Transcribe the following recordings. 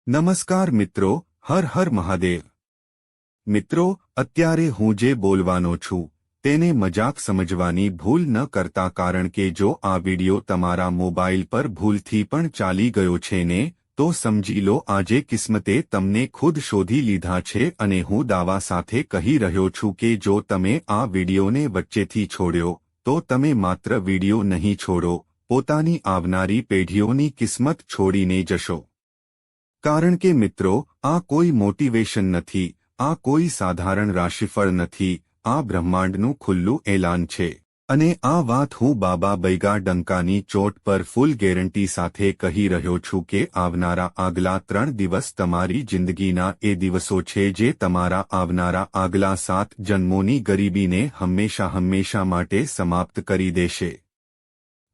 નમસ્કાર મિત્રો, હર હર મહાદેવ। મિત્રો, અત્યારે હું જે બોલવાનો છું તેને મજાક સમજવાની ભૂલ ન કરતા, કારણ કે જો આ વિડિયો તમારા મોબાઈલ પર ભૂલથી પણ ચાલી ગયો છે ને, તો સમજી લો આજે કિસ્મતે તમને ખુદ શોધી લીધા છે। અને હું દાવા સાથે કહી રહ્યો છું કે જો તમે આ વિડિયોને વચ્ચેથી છોડ્યો તો તમે માત્ર વિડિયો નહીં છોડો, પોતાની આવનારી પેઢીઓની કિસ્મત છોડીને જશો। કારણ કે મિત્રો, આ કોઈ મોટિવેશન નથી, આ કોઈ સાધારણ રાશિફળ નથી, આ બ્રહ્માંડનું ખુલ્લું એલાન છે। અને આ વાત હું બાબા બૈગા ડંકાની ચોટ પર ફૂલ ગેરંટી સાથે કહી રહ્યો છું કે આવનારા આગલા 3 દિવસ તમારી જિંદગીના એ દિવસો છે જે તમારા આવનારા આગલા 7 જન્મોની ગરીબીને હંમેશા માટે સમાપ્ત કરી દેશે।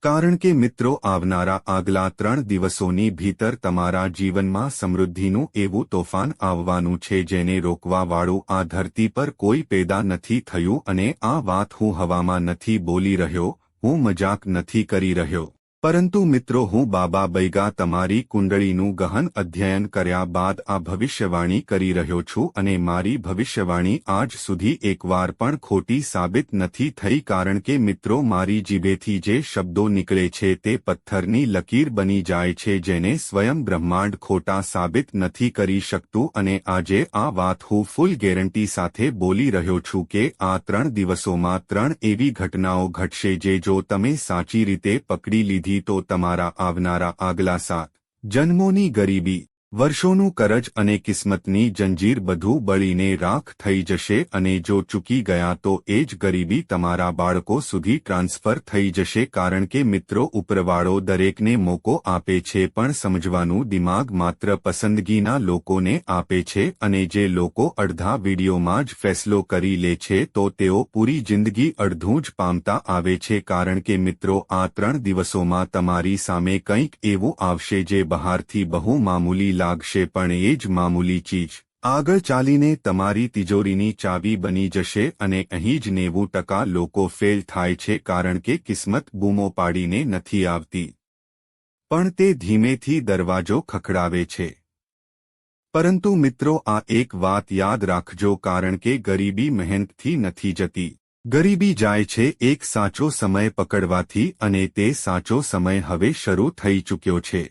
કારણ કે મિત્રો, આવનારા આગલા 3 દિવસોની ભીતર તમારા જીવનમાં સમૃદ્ધિનું એવું તોફાન આવવાનું છે જેને રોકવાવાળું આ ધરતી પર કોઈ પેદા નથી થયું। અને આ વાત હું હવામાં નથી બોલી રહ્યો, હું મજાક નથી કરી રહ્યો, પરંતુ મિત્રો હું બાબા બૈગા તમારી કુંડળીનું ગહન અધ્યયન કર્યા બાદ આ ભવિષ્યવાણી કરી રહ્યો છું। અને મારી ભવિષ્યવાણી આજ સુધી એકવાર પણ ખોટી સાબિત નથી થઈ, કારણ કે મિત્રો મારી જીભેથી જે શબ્દો નીકળે છે તે પથ્થરની લકીર બની જાય છે જેને સ્વયં બ્રહ્માંડ ખોટા સાબિત નથી કરી શકતું। અને આજે આ વાત હું ફૂલ ગેરંટી સાથે બોલી રહ્યો છું કે આ 3 દિવસોમાં 3 એવી ઘટનાઓ ઘટશે જે જો તમે સાચી રીતે પકડી લીધી તો તમારા આવનારા આગલા 7 જન્મોની ગરીબી, વર્ષોનું કરજ અને કિસ્મતની જંજીર બધું બળીને રાખ થઈ જશે। અને જો ચૂકી ગયા તો એ જ ગરીબી તમારા બાળકો સુધી ટ્રાન્સફર થઈ જશે। કારણ કે મિત્રો, ઉપરવાળો દરેકને મોકો આપે છે, પણ સમજવાનું દિમાગ માત્ર પસંદગીના લોકોને આપે છે। અને જે લોકો અડધા વિડીયોમાં જ ફેસલો કરી લે છે તો તેઓ પૂરી જિંદગી અડધું જ પામતા આવે છે। કારણ કે મિત્રો, આ 3 દિવસોમાં તમારી સામે કંઈક એવું આવશે જે બહારથી બહુ મામૂલી લાગશે, પણ એ જ મામૂલી ચીજ આગળ ચાલીને તમારી તિજોરીની ચાવી બની જશે। અને અહીં જ 90% લોકો ફેલ થાય છે, કારણ કે કિસ્મત બૂમો પાડીને નથી આવતી, પણ તે ધીમેથી દરવાજો ખખડાવે છે। પરંતુ મિત્રો, આ એક વાત યાદ રાખજો, કારણ કે ગરીબી મહેનતથી નથી જતી, ગરીબી જાય છે એક સાચો સમય પકડવાથી, અને તે સાચો સમય હવે શરૂ થઈ ચૂક્યો છે।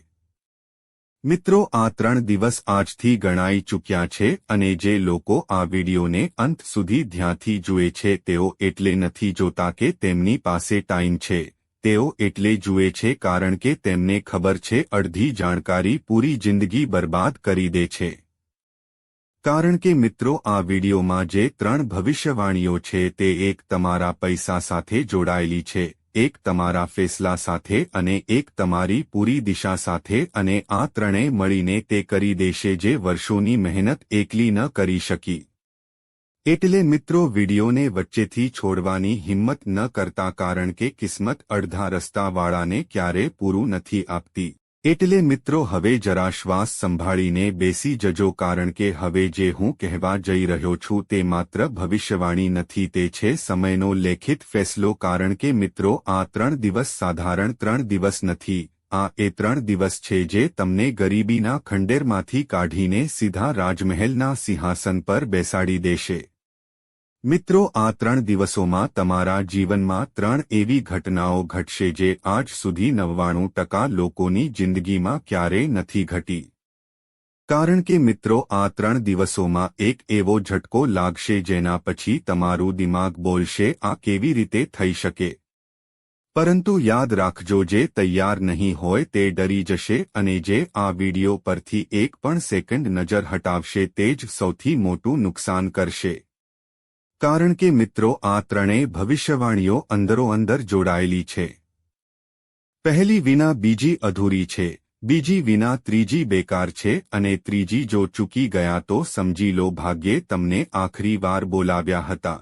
મિત્રો, આ 3 દિવસ આજથી ગણાઈ ચૂક્યા છે। અને જે લોકો આ વિડીયોને અંત સુધી ધ્યાનથી જુએ છે તેઓ એટલે નથી જોતા કે તેમની પાસે ટાઈમ છે, તેઓ એટલે જુએ છે કારણ કે તેમને ખબર છે અડધી જાણકારી પૂરી જિંદગી બરબાદ કરી દે છે। કારણ કે મિત્રો, આ વિડીયોમાં જે 3 ભવિષ્યવાણીઓ છે તે એક તમારા પૈસા સાથે જોડાયેલી છે, એક તમારા ફેસલા સાથે અને એક તમારી પૂરી દિશા સાથે। અને આ ત્રણેય મળીને તે કરી દેશે જે વર્ષોની મહેનત એકલી ન કરી શકી। એટલે મિત્રો, વિડીયોને વચ્ચેથી છોડવાની હિંમત ન કરતા, કારણ કે કિસ્મત અડધા રસ્તાવાળાને ક્યારે પૂરું નથી આપતી। એટલે મિત્રો, હવે જરા શ્વાસ સંભાળીને બેસી જજો, કારણ કે હવે જે હું કહેવા જઈ રહ્યો છું તે માત્ર ભવિષ્યવાણી નથી, તે છે સમયનો લેખિત ફેસલો। કારણ કે મિત્રો, આ 3 દિવસ સાધારણ 3 દિવસ નથી, આ એ 3 દિવસ છે જે તમને ગરીબીના ખંડેરમાંથી કાઢીને સીધા રાજમહેલના સિંહાસન પર બેસાડી દેશે। મિત્રો, આ 3 દિવસોમાં તમારા જીવનમાં 3 એવી ઘટનાઓ ઘટશે જે આજ સુધી 99% લોકોની જિંદગીમાં ક્યારેય નથી ઘટી। કારણ કે મિત્રો, આ 3 દિવસોમાં એક એવો ઝટકો લાગશે જેના પછી તમારું દિમાગ બોલશે, આ કેવી રીતે થઈ શકે? પરંતુ યાદ રાખજો, જે તૈયાર નહીં હોય તે ડરી જશે, અને જે આ વિડીયો પરથી એક પણ સેકન્ડ નજર હટાવશે તે જ સૌથી મોટું નુકસાન કરશે। કારણ કે મિત્રો, આ ત્રણેય ભવિષ્યવાણીઓ અંદરોઅંદર જોડાયેલી છે। પહેલી વિના બીજી અધૂરી છે, બીજી વિના ત્રીજી બેકાર છે, અને ત્રીજી જો ચૂકી ગયા તો સમજી લો ભાગ્યે તમને આખરી વાર બોલાવ્યા હતા।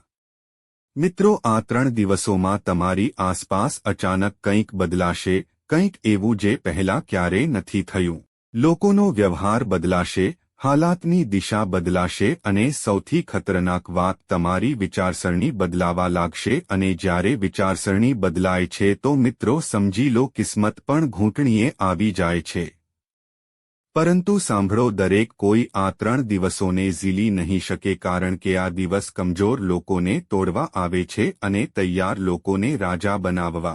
મિત્રો, આ 3 દિવસોમાં તમારી આસપાસ અચાનક કંઈક બદલાશે, કંઈક એવું જે પહેલા ક્યારેય નથી થયું। લોકોનો વ્યવહાર બદલાશે, હાલાતની દિશા બદલાશે, અને સૌથી ખતરનાક વાત, તમારી વિચારસરણી બદલાવા લાગશે। અને જ્યારે વિચારસરણી બદલાય છે તો મિત્રો સમજી લો કિસ્મત પણ ઘૂંટણીએ આવી જાય છે। પરંતુ સાંભળો, દરેક કોઈ આ 3 દિવસોને ઝીલી નહીં શકે, કારણ કે આ દિવસ કમજોર લોકોને તોડવા આવે છે અને તૈયાર લોકોને રાજા બનાવવા.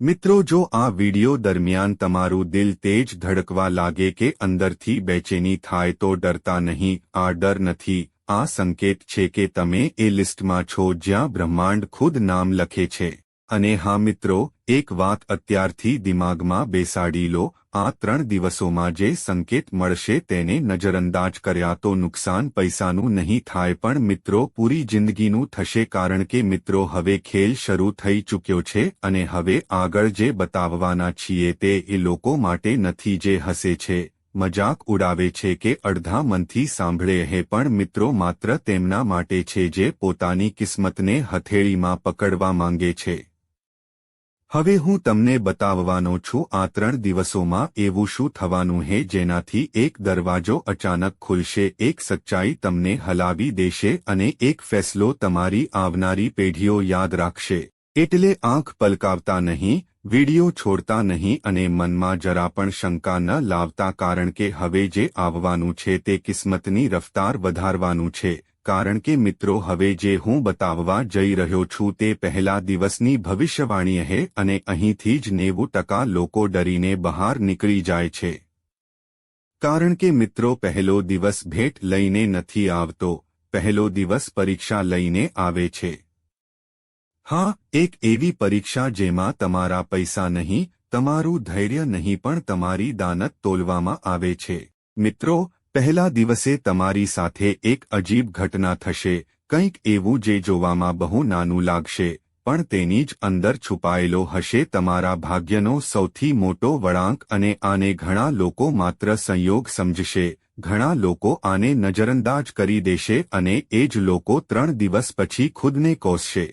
મિત્રો, જો આ વિડિયો દરમિયાન તમારું દિલ તેજ ધડકવા લાગે કે અંદરથી બેચેની થાય તો ડરતા નહીં. આ ડર નથી, આ સંકેત છે કે તમે એ લિસ્ટમાં છો જ્યાં બ્રહ્માંડ ખુદ નામ લખે છે. અને હા મિત્રો, એક વાત અત્યારથી દિમાગમાં બેસાડી લો, આ 3 દિવસોમાં જે સંકેત મળશે તેને નજરઅંદાજ કર્યા તો નુકસાન પૈસાનું નહીં થાય, પણ મિત્રો પૂરી જિંદગીનું થશે. કારણ કે મિત્રો હવે ખેલ શરૂ થઈ ચૂક્યો છે અને હવે આગળ જે બતાવવાના છીએ તે એ લોકો માટે નથી જે હસે છે, મજાક ઉડાવે છે કે અડધા મનથી સાંભળે હે, પણ મિત્રો માત્ર તેમના માટે છે જે પોતાની કિસ્મતને હથેળીમાં પકડવા માંગે છે. હવે હું તમને બતાવવાનો છું આ 3 દિવસોમાં એવું શું થવાનું હે જેનાથી એક દરવાજો અચાનક ખુલશે, એક સચ્ચાઈ તમને હલાવી દેશે અને એક ફેસલો તમારી આવનારી પેઢીઓ યાદ રાખશે. એટલે આંખ પલકાવતા નહીં, વિડિયો છોડતા નહીં અને મનમાં જરા પણ શંકા ન લાવતા, કારણ કે હવે જે આવવાનું છે તે કિસ્મતની રફતાર વધારવાનું છે. કારણ કે મિત્રો હવે જે હું બતાવવા જઈ રહ્યો છું તે પહેલા દિવસની ભવિષ્યવાણી છે અને અહીંથી જ 90% લોકો ડરીને બહાર નીકળી જાય છે. કારણ કે મિત્રો પહેલો દિવસ ભેટ લઈને નથી આવતો, પહેલો દિવસ પરીક્ષા લઈને આવે છે. હા, એક એવી પરીક્ષા જેમાં તમારા પૈસા નહીં, તમારું ધૈર્ય નહીં, પણ તમારી દાનત તોલવામાં આવે છે. મિત્રો, પહેલા દિવસે તમારી સાથે એક અજીબ ઘટના થશે, કંઈક એવું જે જોવામાં બહુ નાનું લાગશે પણ તેની જ અંદર છુપાયેલો હશે તમારા ભાગ્યનો સૌથી મોટો વળાંક. અને આને ઘણા લોકો માત્ર સંયોગ સમજશે, ઘણા લોકો આને નજરઅંદાજ કરી દેશે અને એ જ લોકો 3 દિવસ પછી ખુદને કોસશે.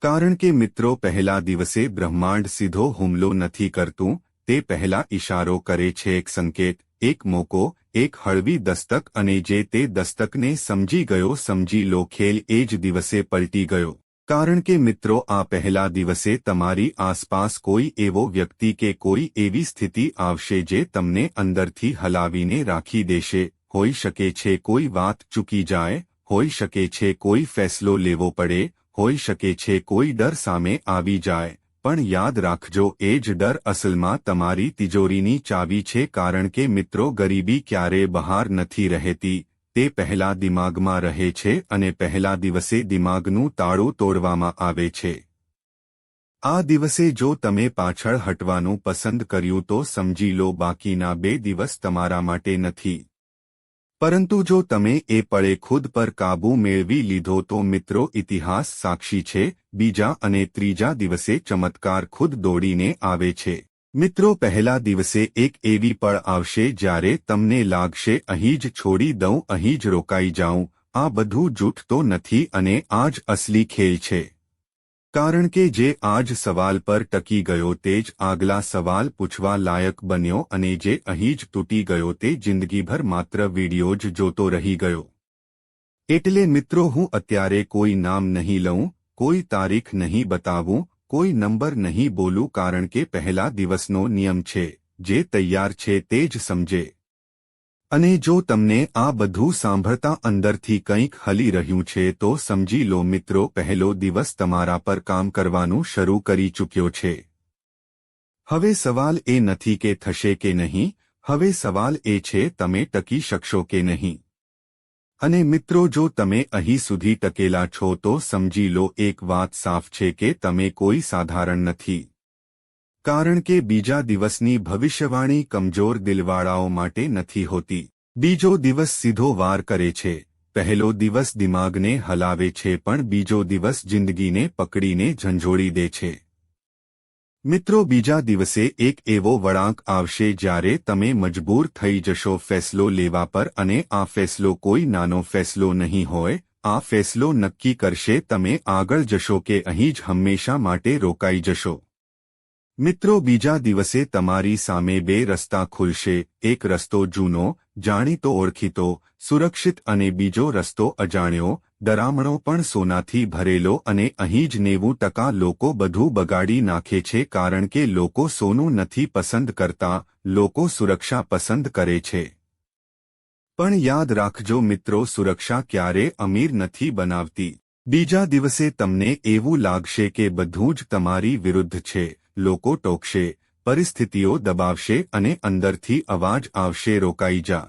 કારણ કે મિત્રો પહેલા દિવસે બ્રહ્માંડ સીધો હુમલો નથી કરતું, તે પહેલા ઇશારો કરે છે, એક સંકેત, એક મોકો, એક હળવી દસ્તક, અને જે તે દસ્તકને સમજી ગયો સમજી લો ખેલ એ જ દિવસે પલટી ગયો. કારણ કે મિત્રો આ પહેલા દિવસે તમારી આસપાસ કોઈ એવો વ્યક્તિ કે કોઈ એવી સ્થિતિ આવશે જે તમને અંદરથી હલાવીને રાખી દેશે. હોઈ શકે છે કોઈ વાત ચૂકી જાય, હોઈ શકે છે કોઈ ફેસલો લેવો પડે, હોઈ શકે છે કોઈ ડર સામે આવી જાય, પણ યાદ રાખજો એ જ ડર અસલમાં તમારી તિજોરીની ચાવી છે. કારણ કે મિત્રો ગરીબી ક્યારે બહાર નથી રહેતી, તે પહેલા દિમાગમાં રહે છે અને પહેલા દિવસે દિમાગનું તાળું તોડવામાં આવે છે. આ દિવસે જો તમે પાછળ હટવાનું પસંદ કર્યું તો સમજી લો બાકીના 2 દિવસ તમારા માટે નથી. પરંતુ જો તમે એ પળે ખુદ પર કાબૂ મેળવી લીધો તો મિત્રો ઇતિહાસ સાક્ષી છે, બીજા અને ત્રીજા દિવસે ચમત્કાર ખુદ દોડીને આવે છે. મિત્રો પહેલા દિવસે એક એવી પળ આવશે જ્યારે તમને લાગશે અહીં જ છોડી દઉં, અહીં જ રોકાઈ જાઉં, આ બધું જૂઠ તો નથી અને આ જ અસલી ખેલ છે. કારણ કે જે આજ સવાલ પર ટકી ગયો તે જ આગલા સવાલ પૂછવા લાયક બન્યો અને જે અહીં જ તૂટી ગયો તે જિંદગીભર માત્ર વિડિયો જ જોતો રહી ગયો. એટલે મિત્રો હું અત્યારે કોઈ નામ નહીં લઉં, કોઈ તારીખ નહીં બતાવું, કોઈ નંબર નહીં બોલું, કારણ કે પહેલા દિવસનો નિયમ છે, જે તૈયાર છે તે જ સમજે. અને જો તમને આ બધું સાંભળતા અંદરથી કંઈક હલી રહ્યું છે તો સમજી લો મિત્રો પહેલો દિવસ તમારા પર કામ કરવાનું શરૂ કરી ચૂક્યો છે. હવે સવાલ એ નથી કે થશે કે નહીં, હવે સવાલ એ છે તમે ટકી શકશો કે નહીં. અને મિત્રો જો તમે અહીં સુધી ટકેલા છો તો સમજી લો એક વાત સાફ છે કે તમે કોઈ સાધારણ નથી. કારણ કે બીજા દિવસની ભવિષ્યવાણી કમજોર દિલવાળાઓ માટે નથી હોતી. બીજો દિવસ સીધો વાર કરે છે, પહેલો દિવસ દિમાગને હલાવે છે પણ બીજો દિવસ જિંદગીને પકડીને ઝંઝોળી દે છે. મિત્રો બીજા દિવસે એક એવો વળાંક આવશે જ્યારે તમે મજબૂર થઈ જશો ફેસલો લેવા પર, અને આ ફેસલો કોઈ નાનો ફેસલો નહીં હોય, આ ફેસલો નક્કી કરશે તમે આગળ જશો કે અહીં જ હંમેશા માટે રોકાઈ જશો. મિત્રો બીજા દિવસે તમારી સામે 2 રસ્તા ખુલશે, એક રસ્તો જૂનો, જાણીતો ઓળખીતો, સુરક્ષિત, અને બીજો રસ્તો અજાણ્યો, દરામણો પણ સોનાથી ભરેલો અને અહીં જ 90% લોકો બધું બગાડી નાખે છે કારણ કે લોકો સોનું નથી પસંદ કરતા, લોકો સુરક્ષા પસંદ કરે છે. પણ યાદ રાખજો મિત્રો, સુરક્ષા ક્યારે અમીર નથી બનાવતી. બીજા દિવસે તમને એવું લાગશે કે બધું જ તમારી વિરુદ્ધ છે, લોકો ટોકશે, પરિસ્થિતિઓ દબાવશે અને અંદરથી અવાજ આવશે, રોકાઈ જા.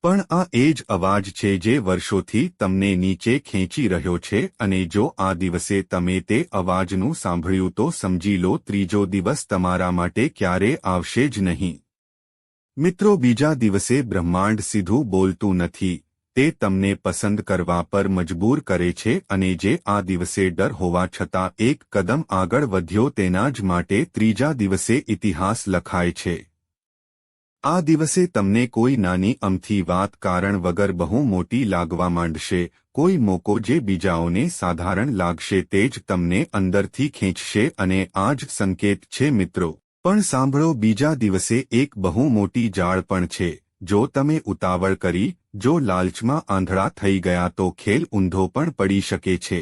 પણ આ એ જ અવાજ છે જે વર્ષોથી તમને નીચે ખેંચી રહ્યો છે અને જો આ દિવસે તમે તે અવાજનું સાંભળ્યું તો સમજી લો ત્રીજો દિવસ તમારા માટે ક્યારે આવશે જ નહીં. મિત્રો, બીજા દિવસે બ્રહ્માંડ સીધું બોલતું નથી, તે તમને પસંદ કરવા પર મજબૂર કરે છે અને જે આ દિવસે ડર હોવા છતાં એક કદમ આગળ વધ્યો તેના જ માટે ત્રીજા દિવસે ઇતિહાસ લખાય છે. આ દિવસે તમને કોઈ નાની અમથી વાત કારણ વગર બહુ મોટી લાગવા માંડશે, કોઈ મોકો જે બીજાઓને સાધારણ લાગશે તે જ તમને અંદરથી ખેંચશે અને આ જ સંકેત છે મિત્રો. પણ સાંભળો, બીજા દિવસે એક બહુ મોટી જાળ પણ છે. જો તમે ઉતાવળ કરી, જો લાલચમાં આંધળા થઈ ગયા તો ખેલ ઊંધો પણ પડી શકે છે.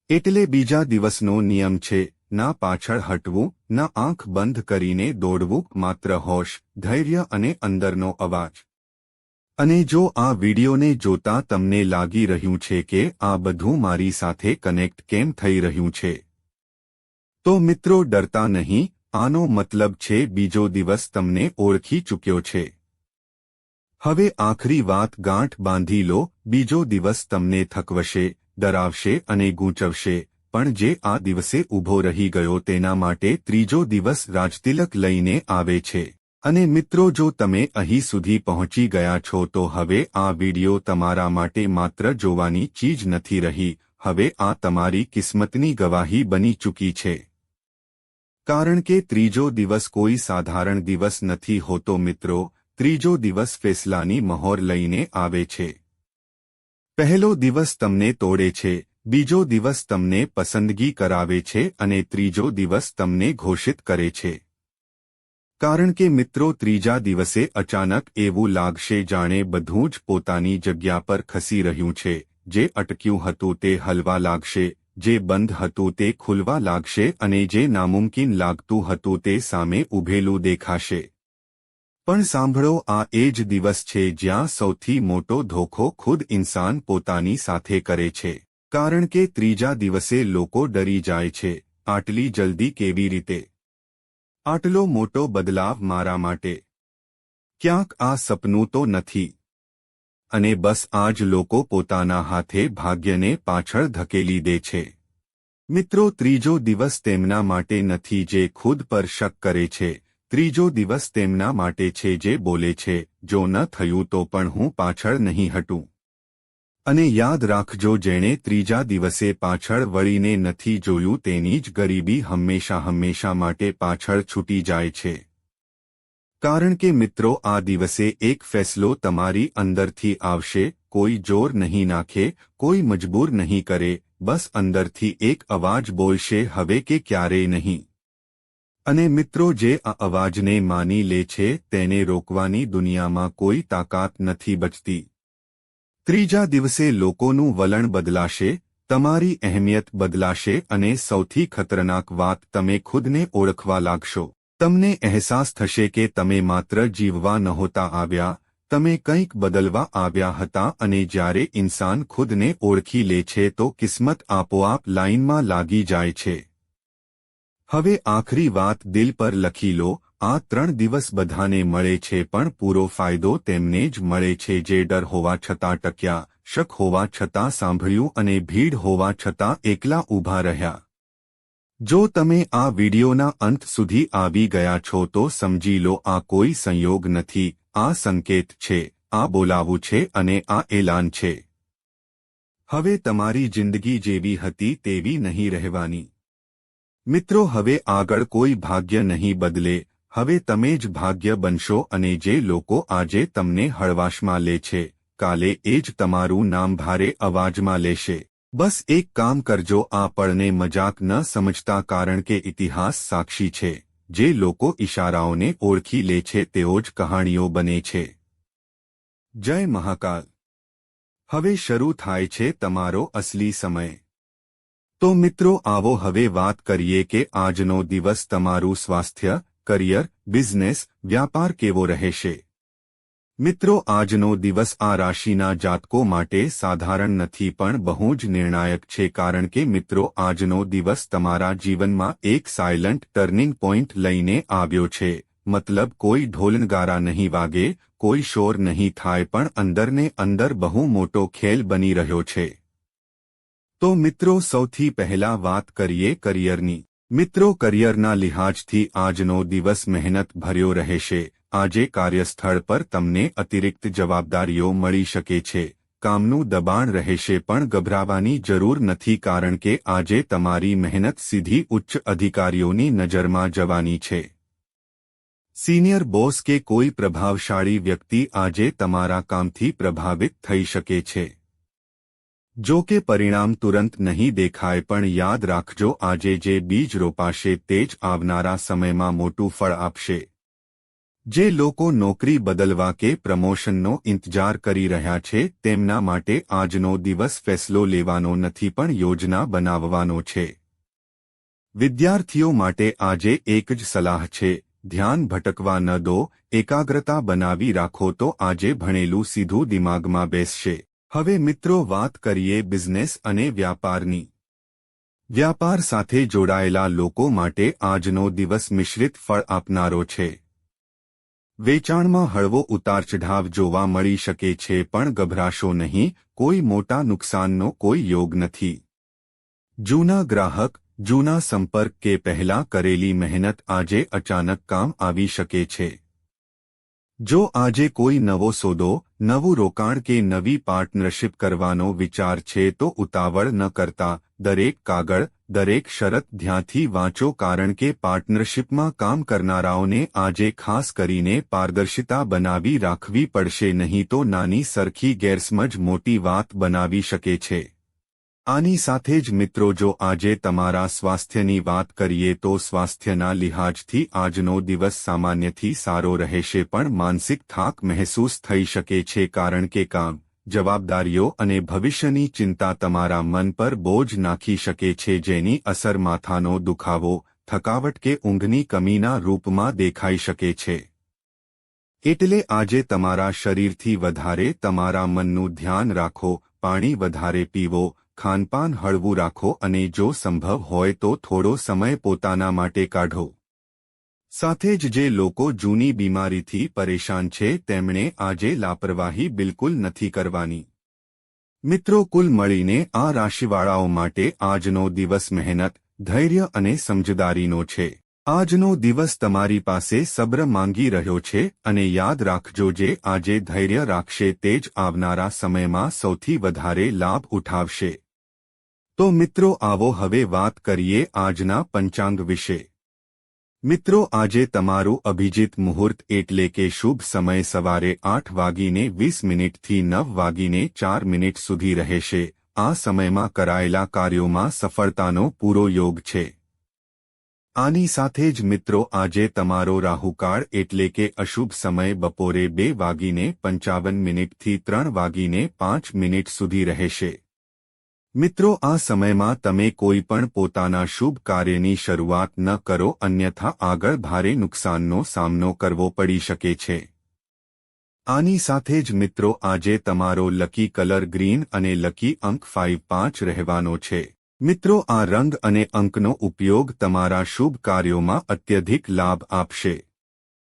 એટલે બીજા દિવસનો નિયમ છે, ના પાછળ હટવું, ના આંખ બંધ કરીને દોડવું, માત્ર હોશ, ધૈર્ય અને અંદરનો અવાજ. અને જો આ વિડીયોને જોતા તમને લાગી રહ્યું છે કે આ બધું મારી સાથે કનેક્ટ કેમ થઈ રહ્યું છે, તો મિત્રો ડરતા નહીં, આનો મતલબ છે બીજો દિવસ તમને ઓળખી ચૂક્યો છે. હવે આખરી વાત ગાંઠ બાંધી લો, બીજો દિવસ તમને થકવશે, ડરાવશે અને ગૂંચવશે, પણ જે આ દિવસે ઊભો રહી ગયો તેના માટે ત્રીજો દિવસ રાજતિલક લઈને આવે છે. અને મિત્રો, જો તમે અહીં સુધી પહોંચી ગયા છો તો હવે આ વિડિયો તમારા માટે માત્ર જોવાની ચીજ નથી રહી, હવે આ તમારી કિસ્મતની ગવાહી બની ચૂકી છે. કારણ કે ત્રીજો દિવસ કોઈ સાધારણ દિવસ નથી હોતો મિત્રો, ત્રીજો દિવસ ફેસલાની મહોર લઈને આવે છે. પહેલો દિવસ તમને તોડે છે, બીજો દિવસ તમને પસંદગી કરાવે છે અને ત્રીજો દિવસ તમને ઘોષિત કરે છે. કારણ કે મિત્રો, ત્રીજા દિવસે અચાનક એવું લાગશે જાણે બધું જ પોતાની જગ્યા પર ખસી રહ્યું છે, જે અટક્યું હતું તે હલવા લાગશે, જે બંધ હતું તે ખુલવા લાગશે અને જે નામુમકિન લાગતું હતું તે સામે ઊભેલું દેખાશે. પણ સાંભળો, આ એ જ દિવસ છે જ્યાં સૌથી મોટો ધોખો ખુદ ઇન્સાન પોતાની સાથે કરે છે. કારણ કે ત્રીજા દિવસે લોકો ડરી જાય છે, આટલી જલ્દી કેવી રીતે? આટલો મોટો બદલાવ મારા માટે? ક્યાંક આ સપનું તો નથી? અને બસ આ જ લોકો પોતાના હાથે ભાગ્યને પાછળ ધકેલી દે છે. મિત્રો, ત્રીજો દિવસ તેમના માટે નથી જે ખુદ પર શક કરે છે, ત્રીજો દિવસ તેમના માટે છે જે બોલે છે, જો ન થયું તો પણ હું પાછળ નહીં હટું. અને યાદ રાખજો, જેણે ત્રીજા દિવસે પાછળ વળીને નથી જોયું તેની જ ગરીબી હંમેશા માટે પાછળ છૂટી જાય છે. કારણ કે મિત્રો, આ દિવસે એક ફેસલો તમારી અંદરથી આવશે, કોઈ જોર નહીં નાખે, કોઈ મજબૂર નહીં કરે, બસ અંદરથી એક અવાજ બોલશે, હવે કે ક્યારેય નહીં. અને મિત્રો, જે આ અવાજને માની લે છે તેને રોકવાની દુનિયામાં કોઈ તાકાત નથી બચતી. ત્રીજા દિવસે લોકોનું વલણ બદલાશે, તમારી અહેમિયત બદલાશે અને સૌથી ખતરનાક વાત, તમે ખુદને ઓળખવા લાગશો. તમને અહેસાસ થશે કે તમે માત્ર જીવવા નહોતા આવ્યા, તમે કંઈક બદલવા આવ્યા હતા અને જ્યારે ઇન્સાન ખુદને ઓળખી લે છે તો કિસ્મત આપોઆપ લાઇનમાં લાગી જાય છે. હવે આખરી વાત દિલ પર લખી લો, આ 3 દિવસ બધાને મળે છે પણ પૂરો ફાયદો તેમને જ મળે છે જે ડર હોવા છતાં ટક્યા, શક હોવા છતાં સાંભળ્યું અને ભીડ હોવા છતાં એકલા ઊભા રહ્યા. જો તમે આ વિડિયોના અંત સુધી આવી ગયા છો તો સમજી લો, આ કોઈ સંયોગ નથી, આ સંકેત છે, આ બોલાવું છે અને આ એલાન છે. હવે તમારી જિંદગી જેવી હતી તેવી નહીં રહેવાની. મિત્રો, હવે આગળ કોઈ ભાગ્ય નહીં બદલે, હવે તમે જ ભાગ્ય બનશો અને જે લોકો આજે તમને હળવાશમાં લે છે, કાલે એ જ તમારું નામ ભારે અવાજમાં લેશે. બસ એક કામ કરજો, આ પળને મજાક ન સમજતા કારણ કે ઇતિહાસ સાક્ષી છે, જે લોકો ઇશારાઓને ઓળખી લે છે તેઓ જ કહાણીઓ બને છે. જય મહાકાલ. હવે શરૂ થાય છે તમારો અસલી સમય। તો મિત્રો આવો હવે વાત કરીએ કે આજનો દિવસ તમારું સ્વાસ્થ્ય, કરિયર, બિઝનેસ, વ્યાપાર કેવો રહેશે। મિત્રો આજનો દિવસ આ રાશિના જાતકો માટે સાધારણ નથી પણ બહુ જ નિર્ણાયક છે કારણ કે મિત્રો આજનો દિવસ તમારા જીવનમાં એક સાયલન્ટ ટર્નિંગ પોઈન્ટ લઈને આવ્યો છે। મતલબ કોઈ ઢોલનગારા નહીં વાગે, કોઈ શોર નહીં થાય પણ અંદરને અંદર બહુ મોટો ખેલ બની રહ્યો છે। તો મિત્રો સૌથી પહેલા વાત કરીએ કરિયરની। મિત્રો કરિયરના લિહાજથી આજનો દિવસ મહેનત ભર્યો રહેશે। આજે કાર્યસ્થળ પર તમને અતિરિક્ત જવાબદારીઓ મળી શકે છે, કામનું દબાણ રહેશે પણ ગભરાવાની જરૂર નથી કારણ કે આજે તમારી મહેનત સીધી ઉચ્ચ અધિકારીઓની નજરમાં જવાની છે। સિનિયર બોસ કે કોઈ પ્રભાવશાળી વ્યક્તિ આજે તમારા કામથી પ્રભાવિત થઈ શકે છે। જો કે પરિણામ તુરંત નહીં દેખાય પણ યાદ રાખજો આજે જે બીજ રોપાશે તે જ આવનારા સમયમાં મોટું ફળ આપશે। જે લોકો નોકરી બદલવા કે પ્રમોશનનો ઇંતજાર કરી રહ્યા છે તેમના માટે આજનો દિવસ ફેસલો લેવાનો નથી પણ યોજના બનાવવાનો છે। વિદ્યાર્થીઓ માટે આજે એક જ સલાહ છે, ધ્યાન ભટકવા ન દો, એકાગ્રતા બનાવી રાખો તો આજે ભણેલું સીધું દિમાગમાં બેસશે। હવે મિત્રો વાત કરીએ બિઝનેસ અને વ્યાપારની। વ્યાપાર સાથે જોડાયેલા લોકો માટે આજનો દિવસ મિશ્રિત ફળ આપનારો છે। વેચાણમાં હળવો ઉતારચઢાવ જોવા મળી શકે છે પણ ગભરાશો નહીં, કોઈ મોટા નુકસાનનો કોઈ યોગ નથી। જૂના ગ્રાહક, જૂના સંપર્ક કે પહેલા કરેલી મહેનત આજે અચાનક કામ આવી શકે છે। જો આજે કોઈ નવો સોદો, નવું રોકાણ કે નવી પાર્ટનરશિપ કરવાનો વિચાર છે તો ઉતાવળ ન કરતા, દરેક કાગળ, દરેક શરત ધ્યાનથી વાંચો કારણ કે પાર્ટનરશિપમાં કામ કરનારાઓને આજે ખાસ કરીને પારદર્શિતા બનાવી રાખવી પડશે નહીં તો નાની સરખી ગેરસમજ મોટી વાત બનાવી શકે છે। આની સાથે જ મિત્રો જો આજે તમારા સ્વાસ્થ્યની વાત કરીએ તો સ્વાસ્થ્યના લિહાજથી આજનો દિવસ સામાન્યથી સારો રહેશે પણ માનસિક થાક મહેસૂસ થઈ શકે છે કારણ કે કામ, જવાબદારીઓ અને ભવિષ્યની ચિંતા તમારા મન પર બોજ નાખી શકે છે જેની અસર માથાનો દુખાવો, થકાવટ કે ઊંઘની કમીના રૂપમાં દેખાઈ શકે છે। એટલે આજે તમારા શરીરથી વધારે તમારા મનનું ધ્યાન રાખો, પાણી વધારે પીવો, ખાનપાન હળવું રાખો અને જો સંભવ હોય તો થોડો સમય પોતાના માટે કાઢો। સાથે જ જે લોકો જૂની બીમારીથી પરેશાન છે તેમણે આજે લાપરવાહી બિલકુલ નથી કરવાની। મિત્રો કુલ મળીને આ રાશિવાળાઓ માટે આજનો દિવસ મહેનત, ધૈર્ય અને સમજદારીનો છે। આજનો દિવસ તમારી પાસે સબ્ર માંગી રહ્યો છે અને યાદ રાખજો જે આજે ધૈર્ય રાખશે તે જ આવનારા સમયમાં સૌથી વધારે લાભ ઉઠાવશે। તો મિત્રો આવો હવે વાત કરીએ આજના પંચાંગ વિશે। મિત્રો આજે તમારું અભિજીત મુહૂર્ત એટલે કે શુભ સમય સવારે 8:20 થી 9:04 સુધી રહેશે। આ સમયમાં કરાયેલા કાર્યોમાં સફળતાનો પૂરો યોગ છે। આની સાથે જ મિત્રો આજે તમારો રાહુકાળ એટલે કે અશુભ સમય બપોરે 2:55 થી 3:05 સુધી રહેશે। મિત્રો આ સમયમાં તમે કોઈ પણ પોતાના શુભ કાર્યની શરૂઆત ન કરો અન્યથા આગળ ભારે નુકસાનનો સામનો કરવો પડી શકે છે। આની સાથે જ મિત્રો આજે તમારો લકી કલર ગ્રીન અને લકી અંક 5 રહેવાનો છે। મિત્રો આ રંગ અને અંકનો ઉપયોગ તમારા શુભ કાર્યોમાં અત્યધિક લાભ આપશે।